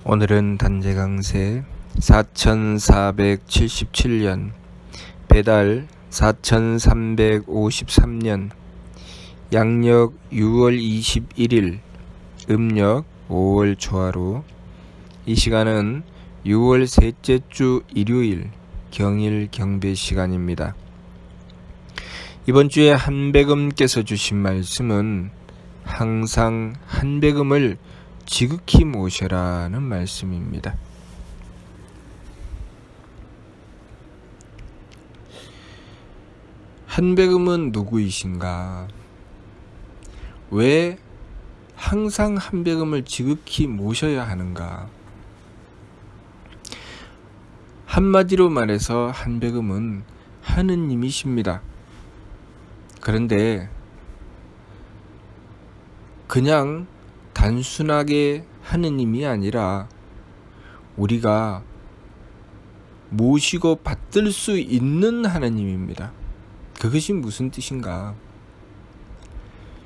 오늘은 단제 강세 4477년 배달 4353년 양력 6월 21일 음력 5월 초하루. 이 시간은 6월 셋째 주 일요일 경일 경배 시간입니다. 이번 주에 한배금께서 주신 말씀은 항상 한배금을 지극히 모셔라는 말씀입니다. 한배금은 누구이신가? 왜 항상 한배금을 지극히 모셔야 하는가? 한마디로 말해서 한배금은 하느님이십니다. 그런데 그냥 단순하게 하느님이 아니라 우리가 모시고 받들 수 있는 하느님입니다. 그것이 무슨 뜻인가?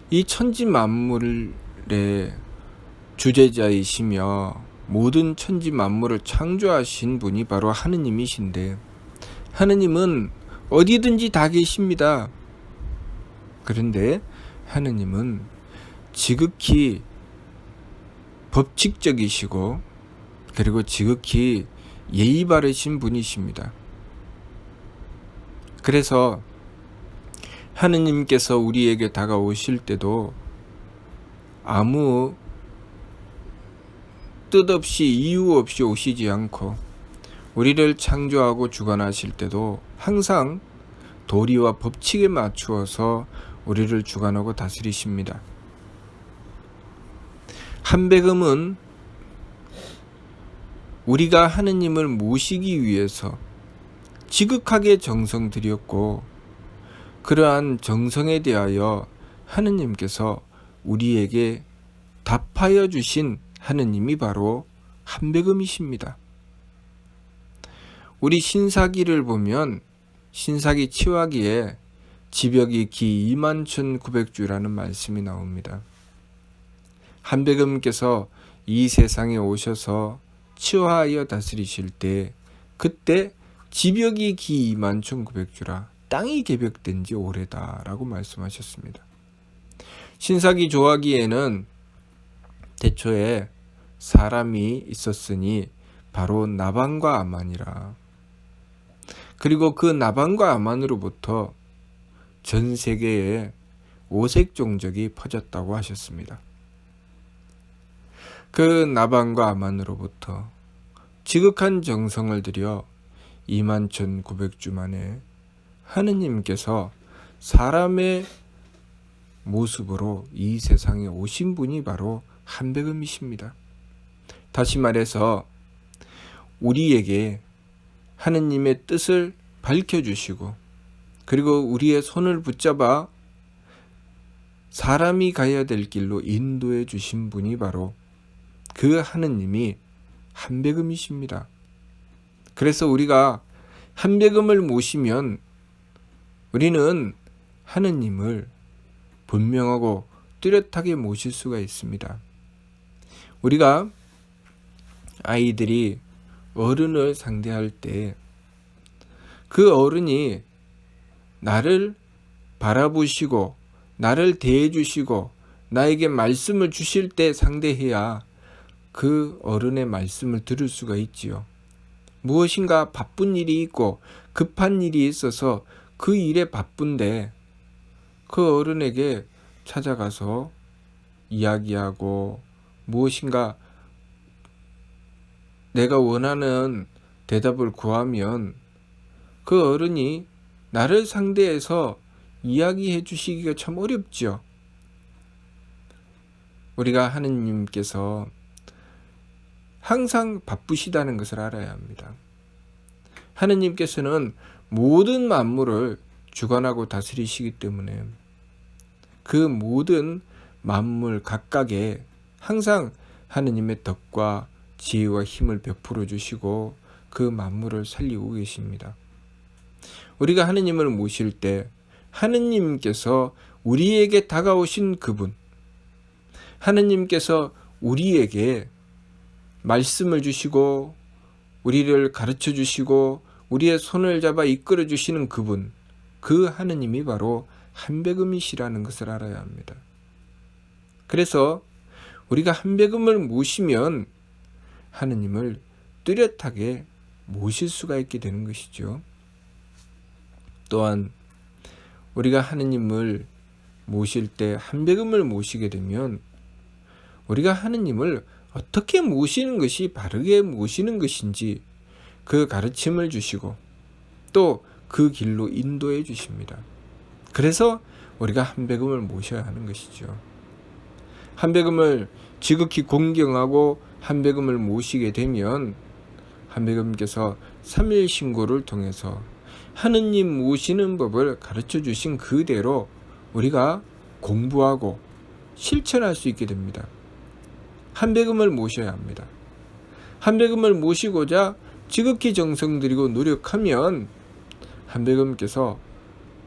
이 천지 만물의 주재자이시며 모든 천지 만물을 창조하신 분이 바로 하느님이신데, 하느님은 어디든지 다 계십니다. 그런데 하느님은 지극히 법칙적이시고 그리고 지극히 예의 바르신 분이십니다. 그래서 하느님께서 우리에게 다가오실 때도 아무 뜻 없이 이유 없이 오시지 않고, 우리를 창조하고 주관하실 때도 항상 도리와 법칙에 맞추어서 우리를 주관하고 다스리십니다. 한배금은 우리가 하느님을 모시기 위해서 지극하게 정성 들였고, 그러한 정성에 대하여 하느님께서 우리에게 답하여 주신 하느님이 바로 한배금이십니다. 우리 신사기를 보면 신사기 치화기에 지벽이 기 21,900주라는 말씀이 나옵니다. 한배금께서 이 세상에 오셔서 치화하여 다스리실 때, 그때 지벽이 기 21,900주라 땅이 개벽된 지 오래다라고 말씀하셨습니다. 신사기 조화기에는 태초에 사람이 있었으니 바로 나반과 아만이라. 그리고 그 나반과 아만으로부터 전 세계에 오색 종족이 퍼졌다고 하셨습니다. 그 나반과 아만으로부터 지극한 정성을 들여 21,900주 만에 하느님께서 사람의 모습으로 이 세상에 오신 분이 바로 한배금이십니다. 다시 말해서 우리에게 하느님의 뜻을 밝혀주시고, 그리고 우리의 손을 붙잡아 사람이 가야 될 길로 인도해 주신 분이 바로 그 하느님이 한배금이십니다. 그래서 우리가 한배금을 모시면 우리는 하느님을 분명하고 뚜렷하게 모실 수가 있습니다. 우리가 아이들이 어른을 상대할 때 그 어른이 나를 바라보시고 나를 대해주시고 나에게 말씀을 주실 때 상대해야 그 어른의 말씀을 들을 수가 있지요. 무엇인가 바쁜 일이 있고 급한 일이 있어서 그 일에 바쁜데 그 어른에게 찾아가서 이야기하고 무엇인가 내가 원하는 대답을 구하면 그 어른이 나를 상대해서 이야기해 주시기가 참 어렵죠. 우리가 하느님께서 항상 바쁘시다는 것을 알아야 합니다. 하느님께서는 모든 만물을 주관하고 다스리시기 때문에 그 모든 만물 각각에 항상 하느님의 덕과 지혜와 힘을 베풀어 주시고 그 만물을 살리고 계십니다. 우리가 하느님을 모실 때 하느님께서 우리에게 다가오신 그분, 하느님께서 우리에게 말씀을 주시고 우리를 가르쳐 주시고 우리의 손을 잡아 이끌어 주시는 그분, 그 하느님이 바로 한배금이시라는 것을 알아야 합니다. 그래서 우리가 한배금을 모시면 하느님을 뚜렷하게 모실 수가 있게 되는 것이죠. 또한 우리가 하느님을 모실 때 한배금을 모시게 되면 우리가 하느님을 어떻게 모시는 것이 바르게 모시는 것인지 그 가르침을 주시고 또 그 길로 인도해 주십니다. 그래서 우리가 한배금을 모셔야 하는 것이죠. 한배금을 지극히 공경하고 한배금을 모시게 되면 한배금께서 삼일신고를 통해서 하느님 모시는 법을 가르쳐 주신 그대로 우리가 공부하고 실천할 수 있게 됩니다. 한배금을 모셔야 합니다. 한배금을 모시고자 지극히 정성 들이고 노력하면 한배금께서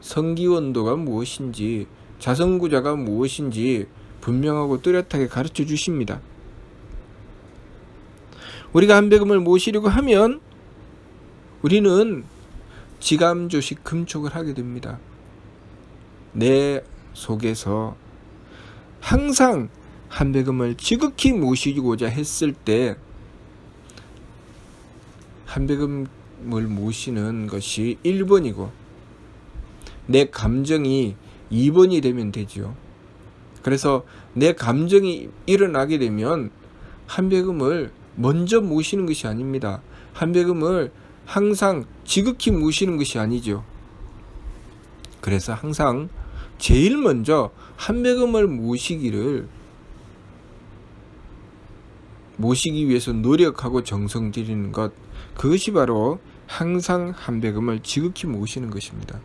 성기원도가 무엇인지 자성구자가 무엇인지 분명하고 뚜렷하게 가르쳐 주십니다. 우리가 한배금을 모시려고 하면 우리는 지감조식 금촉을 하게 됩니다. 내 속에서 항상 한배금을 지극히 모시고자 했을 때 한배금을 모시는 것이 1번이고 내 감정이 2번이 되면 되죠. 그래서 내 감정이 일어나게 되면 한배금을 먼저 모시는 것이 아닙니다. 한배금을 항상 지극히 모시는 것이 아니죠. 그래서 항상 제일 먼저 한배금을 모시기 위해서 노력하고 정성 들이는 것, 그것이 바로 항상 한배금을 지극히 모시는 것입니다.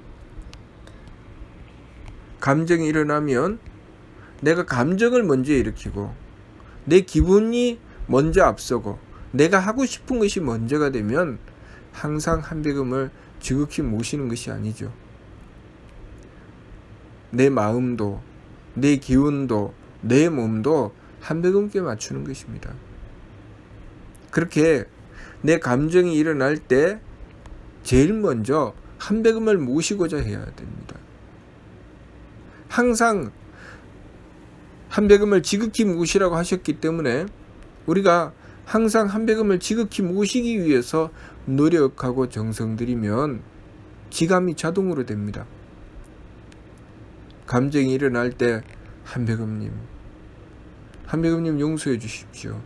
감정이 일어나면 내가 감정을 먼저 일으키고 내 기분이 먼저 앞서고 내가 하고 싶은 것이 먼저가 되면 항상 한배금을 지극히 모시는 것이 아니죠. 내 마음도 내 기운도 내 몸도 한배금께 맞추는 것입니다. 그렇게 내 감정이 일어날 때 제일 먼저 한배금을 모시고자 해야 됩니다. 항상 한배금을 지극히 모시라고 하셨기 때문에 우리가 항상 한배금을 지극히 모시기 위해서 노력하고 정성 들이면 지감이 자동으로 됩니다. 감정이 일어날 때 한배금님 용서해 주십시오.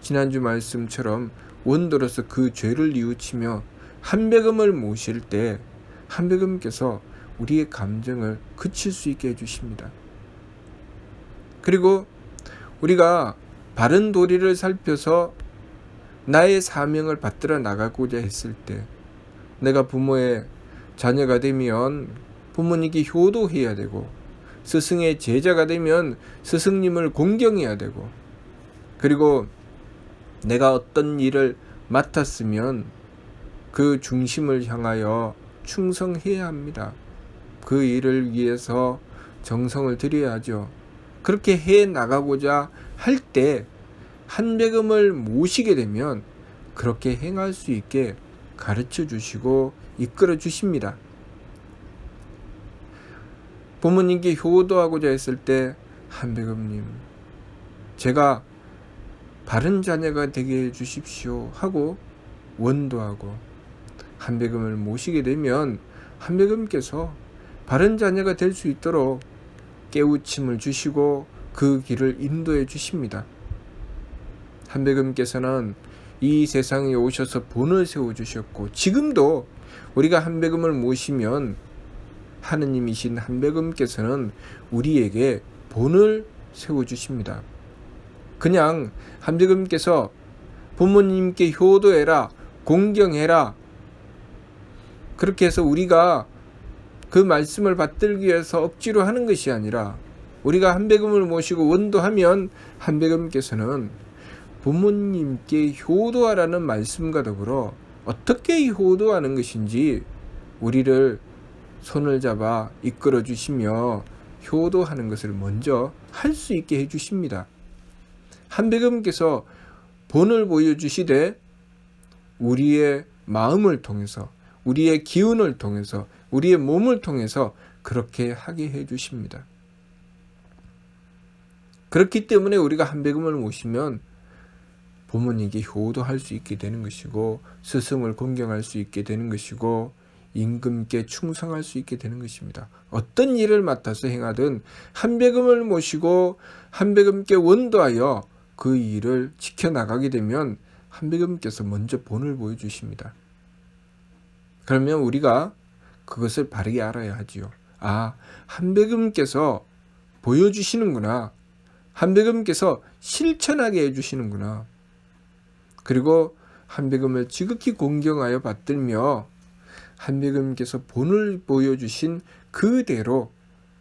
지난주 말씀처럼 원도로서 그 죄를 뉘우치며 한배금을 모실 때 한배금께서 우리의 감정을 그칠 수 있게 해주십니다. 그리고 우리가 바른 도리를 살펴서 나의 사명을 받들어 나가고자 했을 때 내가 부모의 자녀가 되면 부모님께 효도해야 되고 스승의 제자가 되면 스승님을 공경해야 되고 그리고 내가 어떤 일을 맡았으면 그 중심을 향하여 충성해야 합니다. 그 일을 위해서 정성을 들여야 하죠. 그렇게 해 나가고자 할 때 한배금을 모시게 되면 그렇게 행할 수 있게 가르쳐 주시고 이끌어 주십니다. 부모님께 효도하고자 했을 때 한배금님 제가 바른 자녀가 되게 해 주십시오 하고 원도하고 한배금을 모시게 되면 한배금께서 바른 자녀가 될 수 있도록 깨우침을 주시고 그 길을 인도해 주십니다. 한배금께서는 이 세상에 오셔서 본을 세워주셨고 지금도 우리가 한배금을 모시면 하느님이신 한배금께서는 우리에게 본을 세워주십니다. 그냥 한배금께서 부모님께 효도해라, 공경해라 그렇게 해서 우리가 그 말씀을 받들기 위해서 억지로 하는 것이 아니라 우리가 한배금을 모시고 원도하면 한배금께서는 부모님께 효도하라는 말씀과 더불어 어떻게 효도하는 것인지 우리를 손을 잡아 이끌어 주시며 효도하는 것을 먼저 할 수 있게 해 주십니다. 한배금께서 본을 보여주시되 우리의 마음을 통해서, 우리의 기운을 통해서, 우리의 몸을 통해서 그렇게 하게 해주십니다. 그렇기 때문에 우리가 한배금을 모시면 부모님께 효도할 수 있게 되는 것이고, 스승을 공경할 수 있게 되는 것이고, 임금께 충성할 수 있게 되는 것입니다. 어떤 일을 맡아서 행하든 한배금을 모시고 한배금께 원도하여 그 일을 지켜나가게 되면 한배금께서 먼저 본을 보여주십니다. 그러면 우리가 그것을 바르게 알아야 하지요. 아, 한배금께서 보여주시는구나. 한배금께서 실천하게 해주시는구나. 그리고 한배금을 지극히 공경하여 받들며 한배금께서 본을 보여주신 그대로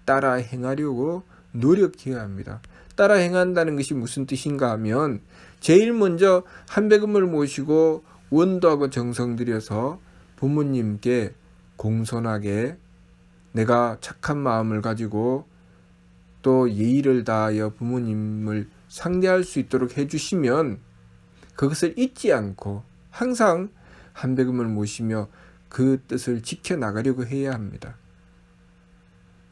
따라 행하려고 노력해야 합니다. 따라 행한다는 것이 무슨 뜻인가 하면, 제일 먼저 한배금을 모시고 원도하고 정성 들여서 부모님께 공손하게 내가 착한 마음을 가지고 또 예의를 다하여 부모님을 상대할 수 있도록 해주시면 그것을 잊지 않고 항상 한배금을 모시며 그 뜻을 지켜나가려고 해야 합니다.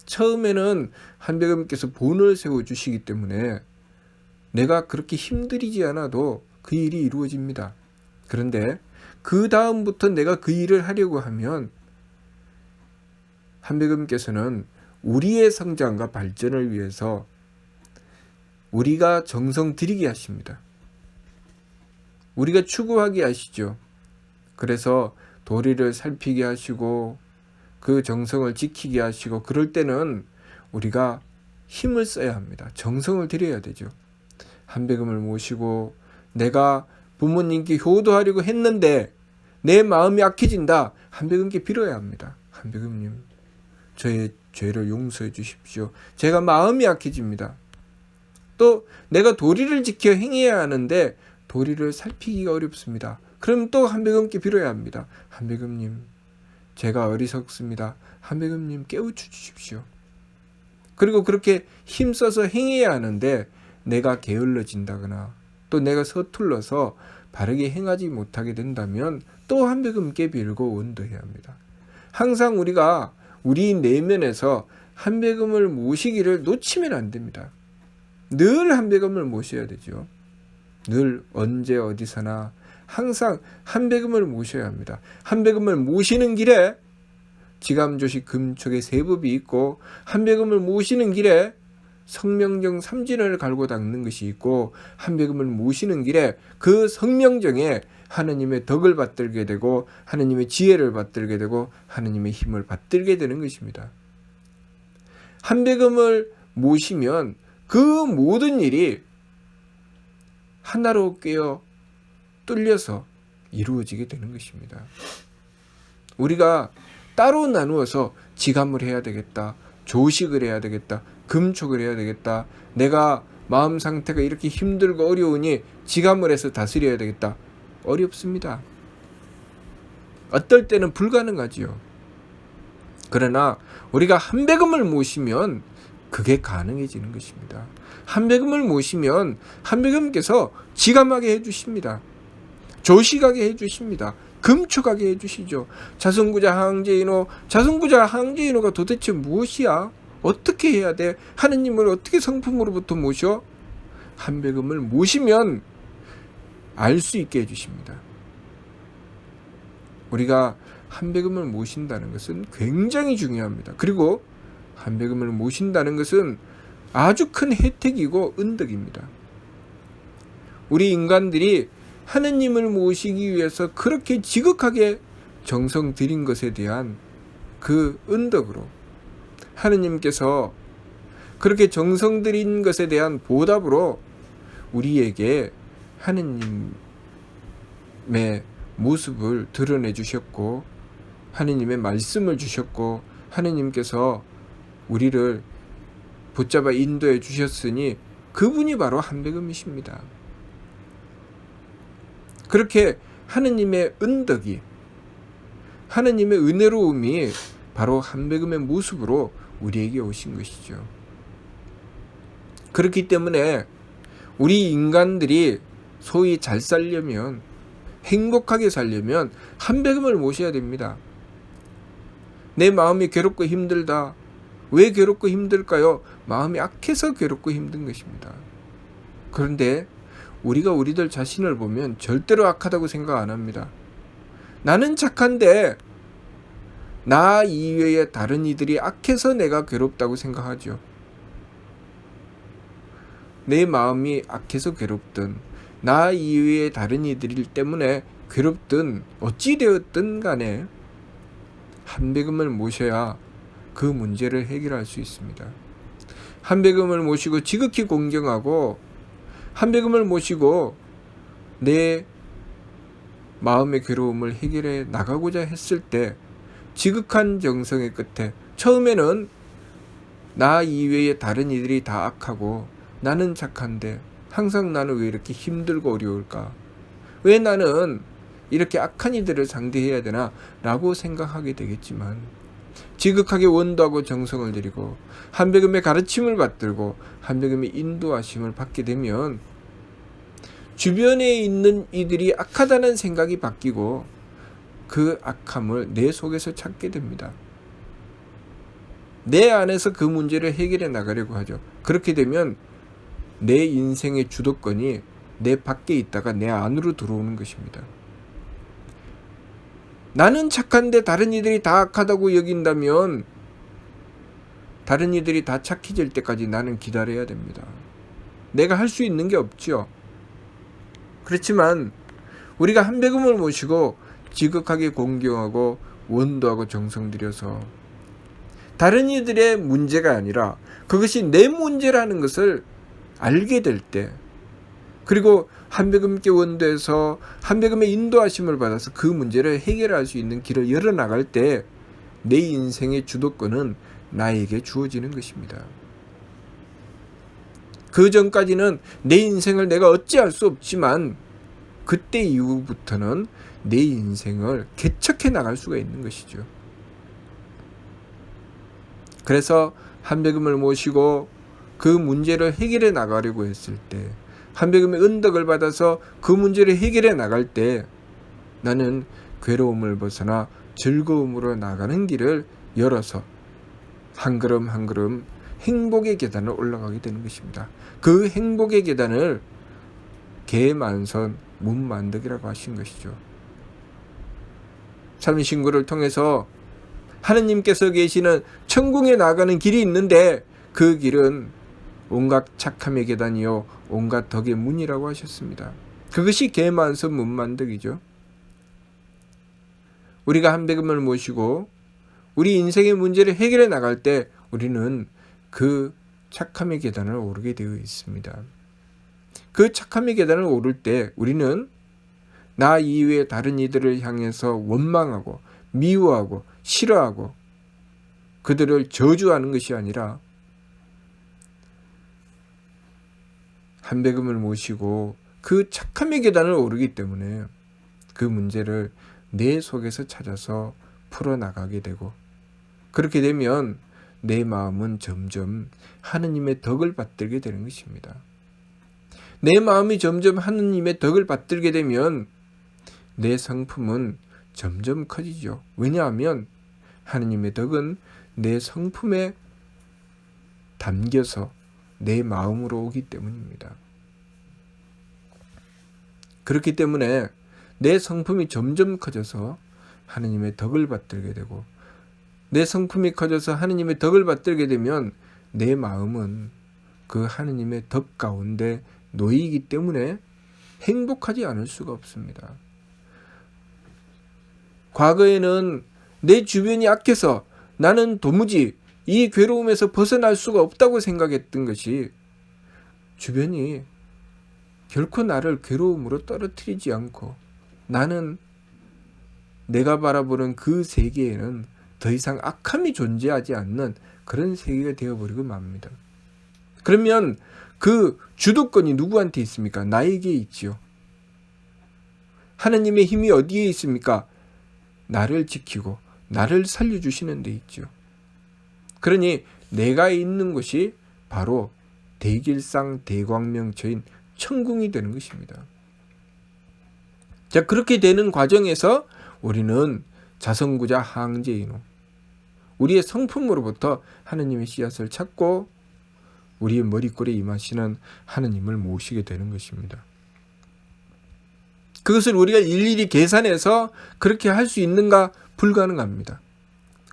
처음에는 한배금께서 본을 세워주시기 때문에 내가 그렇게 힘들이지 않아도 그 일이 이루어집니다. 그런데 그 다음부터 내가 그 일을 하려고 하면 한배금께서는 우리의 성장과 발전을 위해서 우리가 정성 들이게 하십니다. 우리가 추구하게 하시죠. 그래서 도리를 살피게 하시고 그 정성을 지키게 하시고, 그럴 때는 우리가 힘을 써야 합니다. 정성을 들여야 되죠. 한배금을 모시고 내가 부모님께 효도하려고 했는데 내 마음이 약해진다. 한배금께 빌어야 합니다. 한배금님, 저의 죄를 용서해 주십시오. 제가 마음이 약해집니다. 또 내가 도리를 지켜 행해야 하는데 도리를 살피기가 어렵습니다. 그럼 또 한배금께 빌어야 합니다. 한배금님, 제가 어리석습니다. 한배금님, 깨우쳐 주십시오. 그리고 그렇게 힘써서 행해야 하는데 내가 게을러진다거나 또 내가 서툴러서 바르게 행하지 못하게 된다면 또 한배금께 빌고 원도해야 합니다. 항상 우리가 우리 내면에서 한배금을 모시기를 놓치면 안 됩니다. 늘 한배금을 모셔야 되죠. 늘 언제 어디서나 항상 한배금을 모셔야 합니다. 한배금을 모시는 길에 지감조시 금촉의 세법이 있고, 한배금을 모시는 길에 성명정 삼진을 갈고 닦는 것이 있고, 한배금을 모시는 길에 그 성명정에 하느님의 덕을 받들게 되고 하느님의 지혜를 받들게 되고 하느님의 힘을 받들게 되는 것입니다. 한배금을 모시면 그 모든 일이 하나로 꿰어 뚫려서 이루어지게 되는 것입니다. 우리가 따로 나누어서 지감을 해야 되겠다, 조식을 해야 되겠다, 금촉을 해야 되겠다, 내가 마음 상태가 이렇게 힘들고 어려우니 지감을 해서 다스려야 되겠다, 어렵습니다. 어떨 때는 불가능하지요. 그러나 우리가 한배금을 모시면 그게 가능해지는 것입니다. 한배금을 모시면 한배금께서 지감하게 해주십니다. 조식하게 해주십니다. 금촉하게 해주시죠. 자성구자 항제인호, 자성구자 항제인호가 도대체 무엇이야? 어떻게 해야 돼? 하느님을 어떻게 성품으로부터 모셔? 한배금을 모시면 알 수 있게 해주십니다. 우리가 한배금을 모신다는 것은 굉장히 중요합니다. 그리고 한배금을 모신다는 것은 아주 큰 혜택이고 은덕입니다. 우리 인간들이 하느님을 모시기 위해서 그렇게 지극하게 정성 들인 것에 대한 그 은덕으로, 하느님께서 그렇게 정성 들인 것에 대한 보답으로 우리에게 하느님의 모습을 드러내 주셨고 하느님의 말씀을 주셨고 하느님께서 우리를 붙잡아 인도해 주셨으니 그분이 바로 한배금이십니다. 그렇게 하느님의 은덕이, 하느님의 은혜로움이 바로 한배금의 모습으로 우리에게 오신 것이죠. 그렇기 때문에 우리 인간들이 소위 잘 살려면, 행복하게 살려면 한백음을 모셔야 됩니다. 내 마음이 괴롭고 힘들다. 왜 괴롭고 힘들까요? 마음이 악해서 괴롭고 힘든 것입니다. 그런데 우리가 우리들 자신을 보면 절대로 악하다고 생각 안 합니다. 나는 착한데 나 이외의 다른 이들이 악해서 내가 괴롭다고 생각하죠. 내 마음이 악해서 괴롭든 나 이외의 다른 이들 때문에 괴롭든 어찌되었든 간에 한백음을 모셔야 그 문제를 해결할 수 있습니다. 한백음을 모시고 지극히 공경하고 한백음을 모시고 내 마음의 괴로움을 해결해 나가고자 했을 때 지극한 정성의 끝에 처음에는 나 이외의 다른 이들이 다 악하고 나는 착한데 항상 나는 왜 이렇게 힘들고 어려울까? 왜 나는 이렇게 악한 이들을 상대해야 되나? 라고 생각하게 되겠지만 지극하게 원도하고 정성을 들이고 한백음의 가르침을 받들고 한백음의 인도하심을 받게 되면 주변에 있는 이들이 악하다는 생각이 바뀌고 그 악함을 내 속에서 찾게 됩니다. 내 안에서 그 문제를 해결해 나가려고 하죠. 그렇게 되면 내 인생의 주도권이 내 밖에 있다가 내 안으로 들어오는 것입니다. 나는 착한데 다른 이들이 다 악하다고 여긴다면 다른 이들이 다 착해질 때까지 나는 기다려야 됩니다. 내가 할 수 있는 게 없죠. 그렇지만 우리가 한백음을 모시고 지극하게 공경하고 원도하고 정성 들여서 다른 이들의 문제가 아니라 그것이 내 문제라는 것을 알게 될 때, 그리고 한백음께 원도해서 한백음의 인도하심을 받아서 그 문제를 해결할 수 있는 길을 열어나갈 때 내 인생의 주도권은 나에게 주어지는 것입니다. 그 전까지는 내 인생을 내가 어찌할 수 없지만 그때 이후부터는 내 인생을 개척해 나갈 수가 있는 것이죠. 그래서 한백음을 모시고 그 문제를 해결해 나가려고 했을 때, 한백음의 은덕을 받아서 그 문제를 해결해 나갈 때 나는 괴로움을 벗어나 즐거움으로 나가는 길을 열어서 한 걸음 한 걸음 행복의 계단을 올라가게 되는 것입니다. 그 행복의 계단을 개만선 문만덕이라고 하신 것이죠. 삼신구를 통해서 하느님께서 계시는 천국에 나가는 길이 있는데 그 길은 온갖 착함의 계단이요 온갖 덕의 문이라고 하셨습니다. 그것이 개만선 문만덕이죠. 우리가 한백음을 모시고 우리 인생의 문제를 해결해 나갈 때 우리는 그 착함의 계단을 오르게 되어 있습니다. 그 착함의 계단을 오를 때 우리는 나 이외의 다른 이들을 향해서 원망하고 미워하고 싫어하고 그들을 저주하는 것이 아니라 한백음을 모시고 그 착함의 계단을 오르기 때문에 그 문제를 내 속에서 찾아서 풀어나가게 되고, 그렇게 되면 내 마음은 점점 하느님의 덕을 받들게 되는 것입니다. 내 마음이 점점 하느님의 덕을 받들게 되면 내 성품은 점점 커지죠. 왜냐하면 하느님의 덕은 내 성품에 담겨서 내 마음으로 오기 때문입니다. 그렇기 때문에 내 성품이 점점 커져서 하느님의 덕을 받들게 되고, 내 성품이 커져서 하느님의 덕을 받들게 되면 내 마음은 그 하느님의 덕 가운데 놓이기 때문에 행복하지 않을 수가 없습니다. 과거에는 내 주변이 악해서 나는 도무지 이 괴로움에서 벗어날 수가 없다고 생각했던 것이, 주변이 결코 나를 괴로움으로 떨어뜨리지 않고 나는 내가 바라보는 그 세계에는 더 이상 악함이 존재하지 않는 그런 세계가 되어버리고 맙니다. 그러면 그 주도권이 누구한테 있습니까? 나에게 있지요. 하느님의 힘이 어디에 있습니까? 나를 지키고 나를 살려주시는 데 있지요. 그러니 내가 있는 곳이 바로 대길상 대광명처인 천궁이 되는 것입니다. 자, 그렇게 되는 과정에서 우리는 자성구자 항제인후, 우리의 성품으로부터 하느님의 씨앗을 찾고 우리의 머리꼴에 임하시는 하느님을 모시게 되는 것입니다. 그것을 우리가 일일이 계산해서 그렇게 할 수 있는가? 불가능합니다.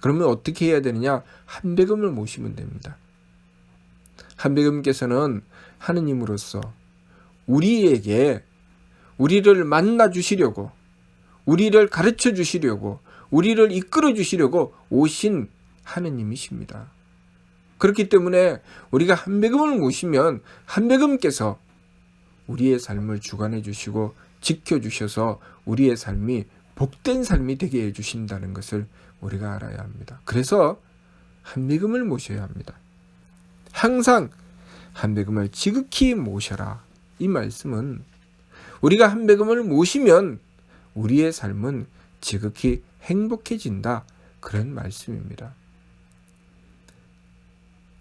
그러면 어떻게 해야 되느냐? 한배금을 모시면 됩니다. 한배금께서는 하느님으로서 우리에게 우리를 만나 주시려고, 우리를 가르쳐 주시려고, 우리를 이끌어 주시려고 오신 하느님이십니다. 그렇기 때문에 우리가 한배금을 모시면 한배금께서 우리의 삶을 주관해 주시고 지켜 주셔서 우리의 삶이 복된 삶이 되게 해 주신다는 것을 우리가 알아야 합니다. 그래서 한배금을 모셔야 합니다. 항상 한배금을 지극히 모셔라. 이 말씀은 우리가 한배금을 모시면 우리의 삶은 지극히 행복해진다. 그런 말씀입니다.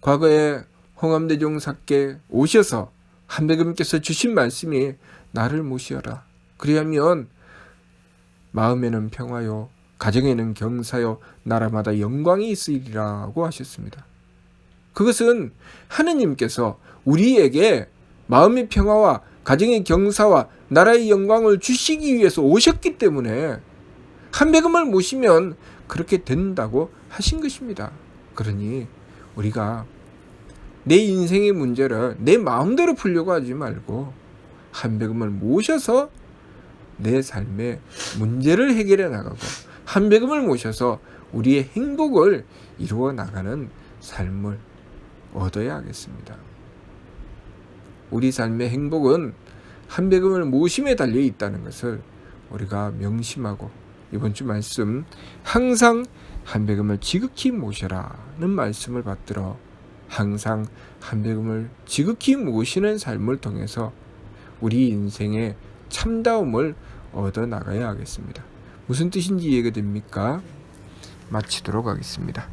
과거에 홍암대종사께 오셔서 한배금께서 주신 말씀이 나를 모시어라. 그리하면 마음에는 평화요, 가정에는 경사요, 나라마다 영광이 있으리라고 하셨습니다. 그것은 하느님께서 우리에게 마음의 평화와 가정의 경사와 나라의 영광을 주시기 위해서 오셨기 때문에 한배금을 모시면 그렇게 된다고 하신 것입니다. 그러니 우리가 내 인생의 문제를 내 마음대로 풀려고 하지 말고 한배금을 모셔서 내 삶의 문제를 해결해 나가고 한배금을 모셔서 우리의 행복을 이루어 나가는 삶을 얻어야 하겠습니다. 우리 삶의 행복은 한배금을 모심에 달려 있다는 것을 우리가 명심하고 이번 주 말씀 항상 한배금을 지극히 모셔라는 말씀을 받들어 항상 한배금을 지극히 모시는 삶을 통해서 우리 인생의 참다움을 얻어 나가야 하겠습니다. 무슨 뜻인지 이해가 됩니까? 마치도록 하겠습니다.